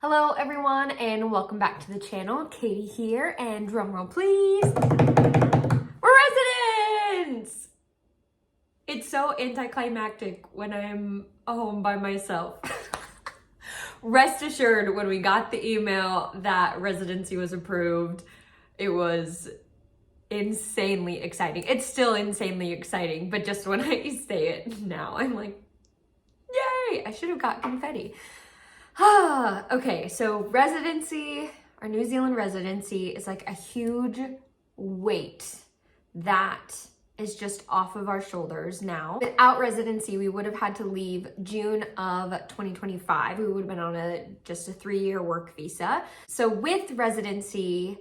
Hello everyone and welcome back to the channel. Katie here and drumroll please. Residence! It's so anticlimactic when I'm home by myself. Rest assured, when we got the email that residency was approved, it was insanely exciting. It's still insanely exciting, but just when I say it now, I'm like, yay! I should have got confetti. Okay, so residency, our New Zealand residency is like a huge weight that is just off of our shoulders now. Without residency, we would have had to leave June of 2025. We would have been on just a 3-year work visa. So with residency,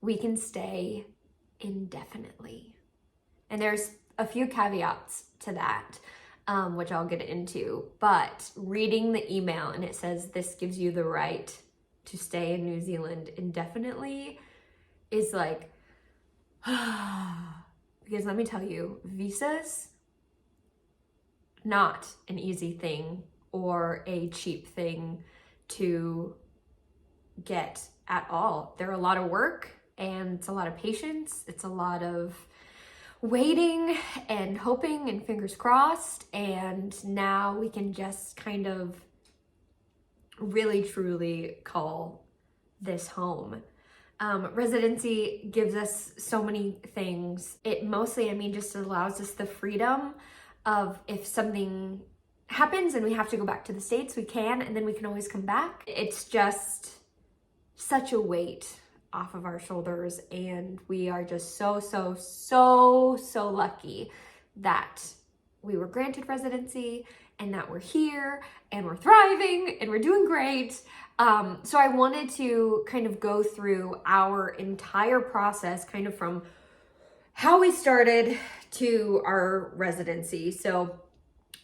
we can stay indefinitely. And there's a few caveats to that. Which I'll get into, but reading the email and it says this gives you the right to stay in New Zealand indefinitely is like, because let me tell you, visas, not an easy thing or a cheap thing to get at all. They're a lot of work and it's a lot of patience. It's a lot of waiting and hoping and fingers crossed, and now we can just kind of really truly call this home. Residency gives us so many things. It mostly, just allows us the freedom of if something happens and we have to go back to the States, we can, and then we can always come back. It's just such a weight off of our shoulders, and we are just so lucky that we were granted residency and that we're here and we're thriving and we're doing great. So I wanted to kind of go through our entire process, kind of from how we started to our residency. So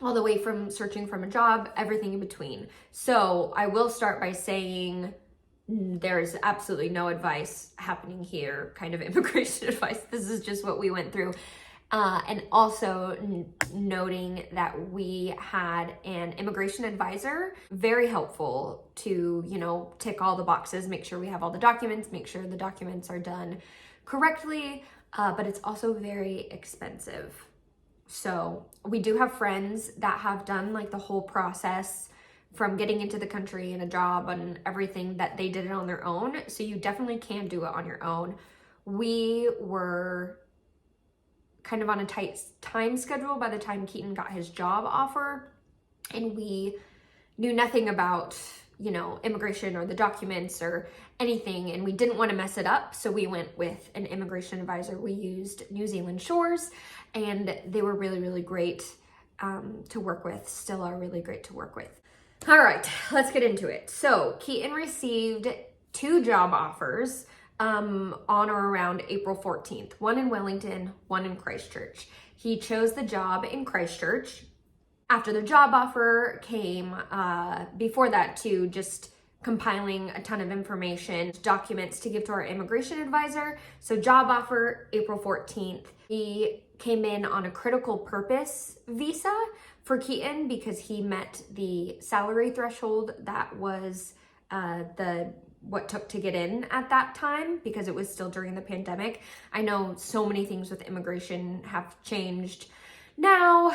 all the way from searching from a job, everything in between. So I will start by saying there's absolutely no advice happening here, kind of immigration advice. This is just what we went through. And also noting that we had an immigration advisor, very helpful to, tick all the boxes, make sure we have all the documents, make sure the documents are done correctly, but it's also very expensive. So we do have friends that have done like the whole process from getting into the country and a job and everything, that they did it on their own. So you definitely can do it on your own. We were kind of on a tight time schedule by the time Keaton got his job offer, and we knew nothing about, immigration or the documents or anything, and we didn't want to mess it up. So we went with an immigration advisor. We used New Zealand Shores, and they were really, really great to work with, still are really great to work with. All right, let's get into it. So Keaton received 2 job offers on or around April 14th, one in Wellington, one in Christchurch. He chose the job in Christchurch. After the job offer came, before that too, just compiling a ton of information, documents to give to our immigration advisor. So job offer, April 14th. He came in on a critical purpose visa for Keaton because he met the salary threshold that was what took to get in at that time, because it was still during the pandemic. I know so many things with immigration have changed now,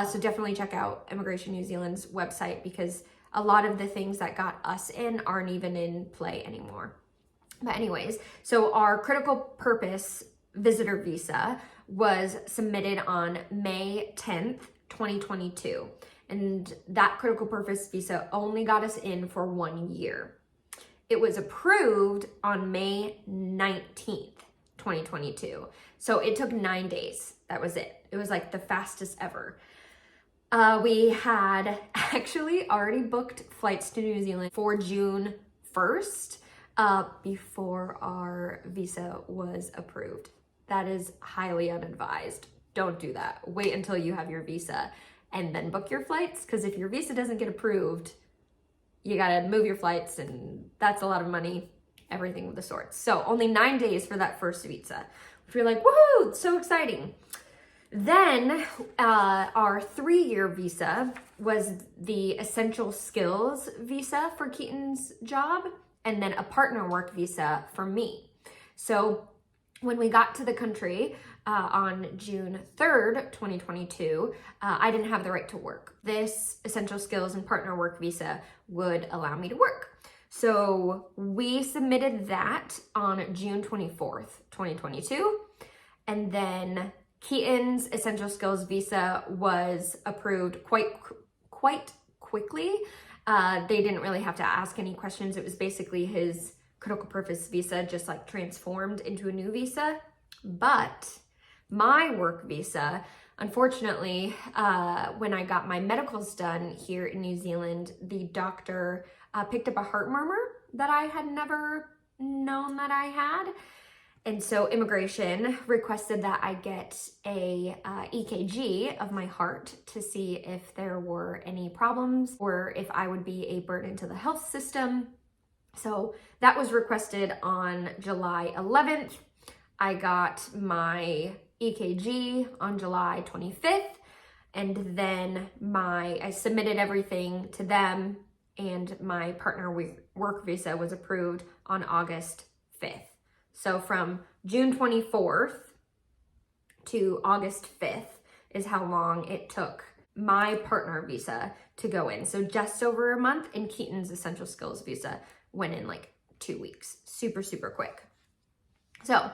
so definitely check out Immigration New Zealand's website, because a lot of the things that got us in aren't even in play anymore. But anyways, so our critical purpose visitor visa was submitted on May 10th, 2022. And that critical purpose visa only got us in for 1 year. It was approved on May 19th, 2022. So it took 9 days. That was it. It was like the fastest ever. We had actually already booked flights to New Zealand for June 1st before our visa was approved. That is highly unadvised. Don't do that. Wait until you have your visa and then book your flights, because if your visa doesn't get approved, you gotta move your flights, and that's a lot of money, everything of the sorts. So only 9 days for that first visa, which we're like, woohoo, it's so exciting. Then our 3-year visa was the essential skills visa for Keaton's job, and then a partner work visa for me. So when we got to the country on June 3rd, 2022, I didn't have the right to work. This essential skills and partner work visa would allow me to work. So we submitted that on June 24th, 2022. And then Keaton's essential skills visa was approved quite quickly. They didn't really have to ask any questions. It was basically his critical purpose visa just like transformed into a new visa. But my work visa, unfortunately, when I got my medicals done here in New Zealand, the doctor picked up a heart murmur that I had never known that I had. And so immigration requested that I get a EKG of my heart to see if there were any problems or if I would be a burden to the health system. So that was requested on July 11th. I got my EKG on July 25th, and then I submitted everything to them, and my partner work visa was approved on August 5th. So from June 24th to August 5th is how long it took my partner visa to go in. So just over a month, and Keaton's essential skills visa went in like 2 weeks. Super, super quick. So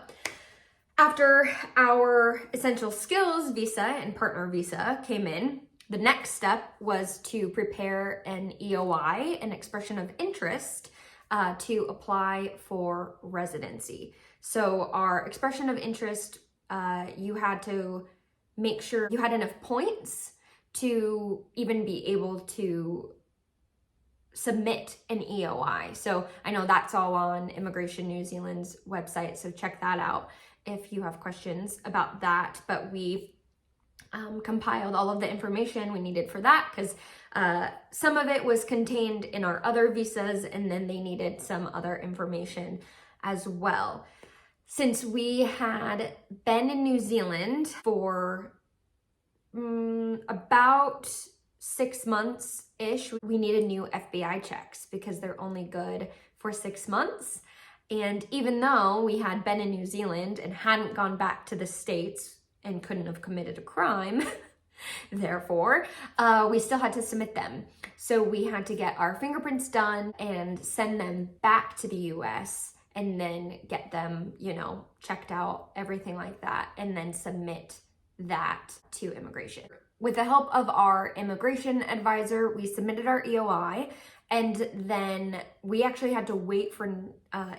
after our essential skills visa and partner visa came in, the next step was to prepare an EOI, an expression of interest, to apply for residency. So our expression of interest, you had to make sure you had enough points to even be able to submit an EOI. So I know that's all on Immigration New Zealand's website, so check that out if you have questions about that. But we compiled all of the information we needed for that because some of it was contained in our other visas, and then they needed some other information as well. Since we had been in New Zealand for about 6 months-ish, we needed new FBI checks because they're only good for 6 months. And even though we had been in New Zealand and hadn't gone back to the States and couldn't have committed a crime, therefore, we still had to submit them. So we had to get our fingerprints done and send them back to the US and then get them, checked out, everything like that, and then submit that to immigration. With the help of our immigration advisor, we submitted our EOI, and then we actually had to wait for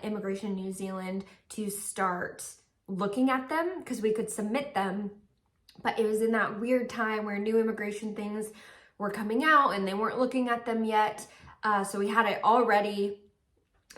Immigration New Zealand to start looking at them because we could submit them, but it was in that weird time where new immigration things were coming out and they weren't looking at them yet. So we had it all ready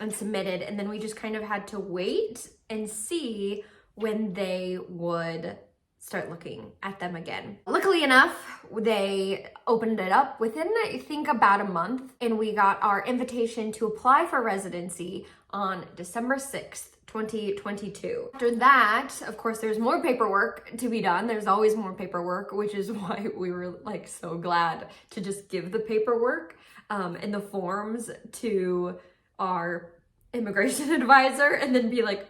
and submitted, and then we just kind of had to wait and see when they would start looking at them again. Luckily enough, they opened it up within, I think, about a month, and we got our invitation to apply for residency on December 6th. 2022. After that, of course, there's more paperwork to be done. There's always more paperwork, which is why we were like so glad to just give the paperwork and the forms to our immigration advisor and then be like,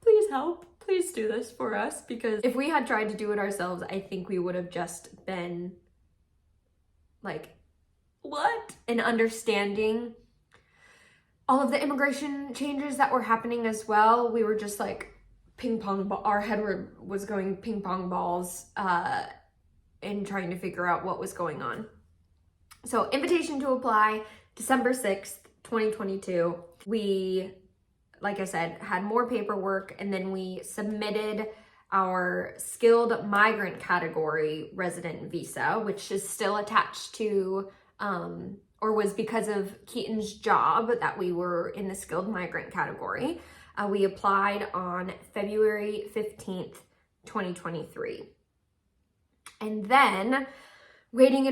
please help, please do this for us. Because if we had tried to do it ourselves, I think we would have just been like, what? And understanding all of the immigration changes that were happening as well. We were just like our head was going ping pong balls in trying to figure out what was going on. So invitation to apply, December 6th, 2022. We, like I said, had more paperwork, and then we submitted our skilled migrant category resident visa, which is still attached to or was because of Keaton's job that we were in the skilled migrant category. We applied on February 15th, 2023. And then waiting,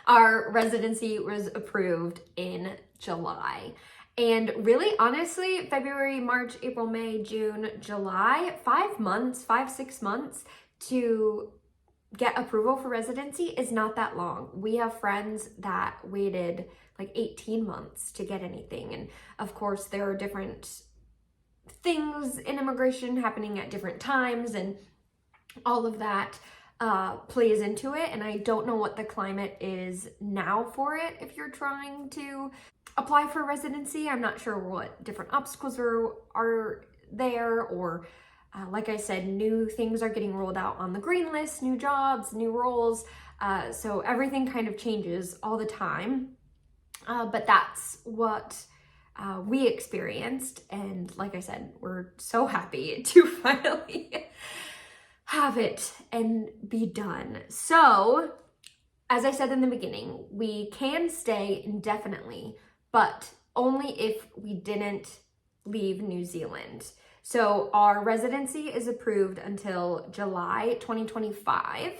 our residency was approved in July. And really, honestly, February, March, April, May, June, July, 5 months, 6 months to get approval for residency is not that long. We have friends that waited like 18 months to get anything. And of course, there are different things in immigration happening at different times, and all of that plays into it. And I don't know what the climate is now for it if you're trying to apply for residency. I'm not sure what different obstacles are there, or like I said, new things are getting rolled out on the green list, new jobs, new roles. So everything kind of changes all the time. But that's what we experienced. And like I said, we're so happy to finally have it and be done. So, as I said in the beginning, we can stay indefinitely, but only if we didn't leave New Zealand. So our residency is approved until July 2025.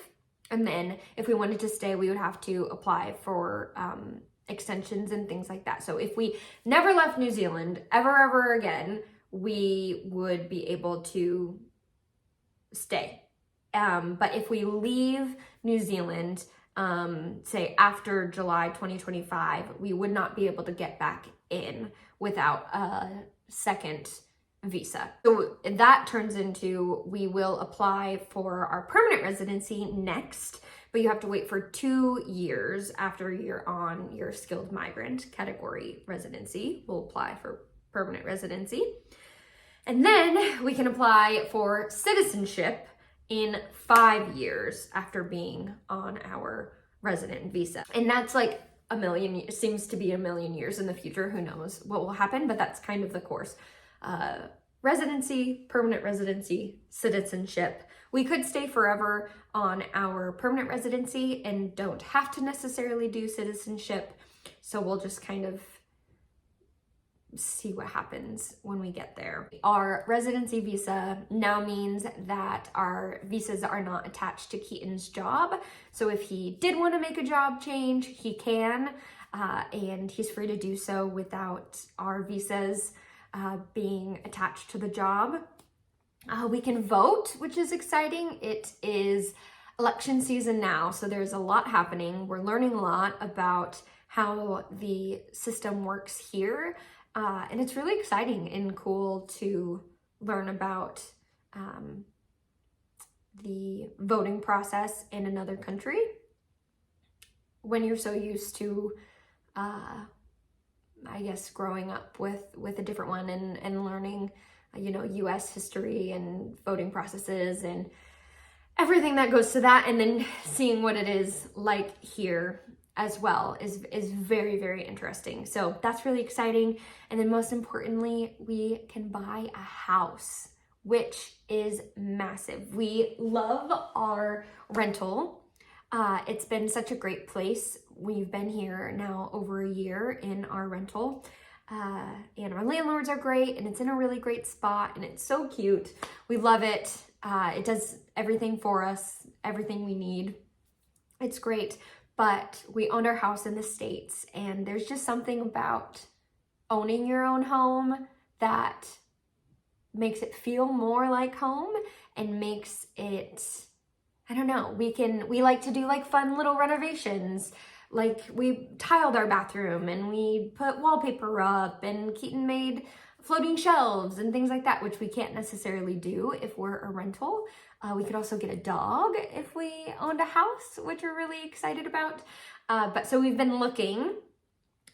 And then if we wanted to stay, we would have to apply for extensions and things like that. So if we never left New Zealand ever again, we would be able to stay. But if we leave New Zealand, say after July 2025, we would not be able to get back in without a second visa. So that turns into, we will apply for our permanent residency next, but you have to wait for 2 years after you're on your skilled migrant category residency. We'll apply for permanent residency. And then we can apply for citizenship in 5 years after being on our resident visa. And that's like seems to be a million years in the future. Who knows what will happen, but that's kind of the course. Residency, permanent residency, citizenship. We could stay forever on our permanent residency and don't have to necessarily do citizenship. So we'll just kind of see what happens when we get there. Our residency visa now means that our visas are not attached to Keaton's job. So if he did want to make a job change, he can, and he's free to do so without our visas being attached to the job. We can vote, which is exciting. It is election season now, so there's a lot happening. We're learning a lot about how the system works here. And it's really exciting and cool to learn about the voting process in another country when you're so used to, I guess, growing up with a different one and learning, US history and voting processes and everything that goes to that, and then seeing what it is like here as well is very, very interesting. So that's really exciting. And then most importantly, we can buy a house, which is massive. We love our rental. It's been such a great place. We've been here now over a year in our rental, and our landlords are great, and it's in a really great spot, and it's so cute. We love it. It does everything for us, everything we need. It's great. But we owned our house in the States, and there's just something about owning your own home that makes it feel more like home and makes it, I don't know, we like to do like fun little renovations. Like we tiled our bathroom and we put wallpaper up, and Keaton made floating shelves and things like that, which we can't necessarily do if we're a rental. We could also get a dog if we owned a house, which we're really excited about. But so we've been looking,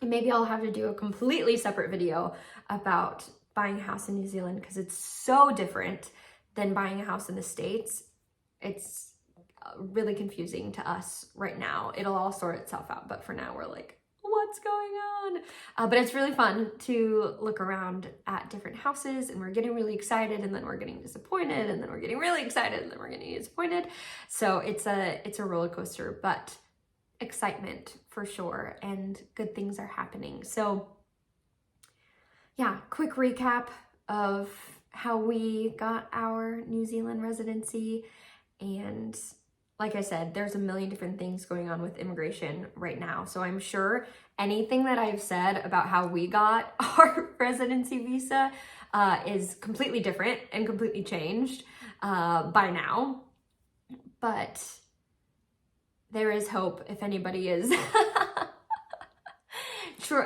and maybe I'll have to do a completely separate video about buying a house in New Zealand because it's so different than buying a house in the States. It's really confusing to us right now. It'll all sort itself out, but for now we're like, what's going on? But it's really fun to look around at different houses, and we're getting really excited, and then we're getting disappointed, and then we're getting really excited, and then we're getting disappointed. So it's a roller coaster, but excitement for sure, and good things are happening. So yeah, quick recap of how we got our New Zealand residency, and like I said, there's a million different things going on with immigration right now. So I'm sure anything that I've said about how we got our residency visa is completely different and completely changed by now. But there is hope if anybody is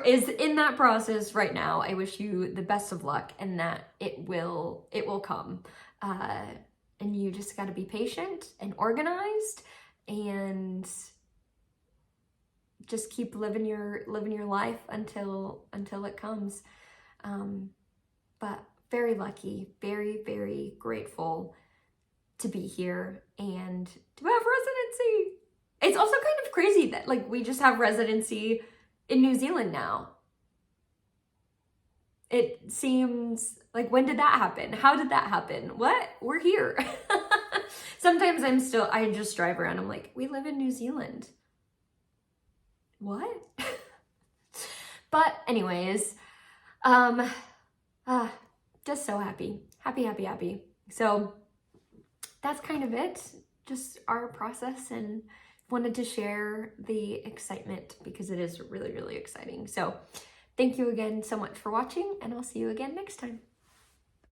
is in that process right now. I wish you the best of luck and that it will come. And you just got to be patient and organized and just keep living your life until it comes. But very lucky, very, very grateful to be here and to have residency. It's also kind of crazy that like we just have residency in New Zealand now. It seems like, when did that happen? How did that happen? What? We're here. Sometimes I just drive around. I'm like, we live in New Zealand. What? But anyways, just so happy. Happy. So that's kind of it. Just our process, and wanted to share the excitement because it is really, really exciting. So thank you again so much for watching, and I'll see you again next time.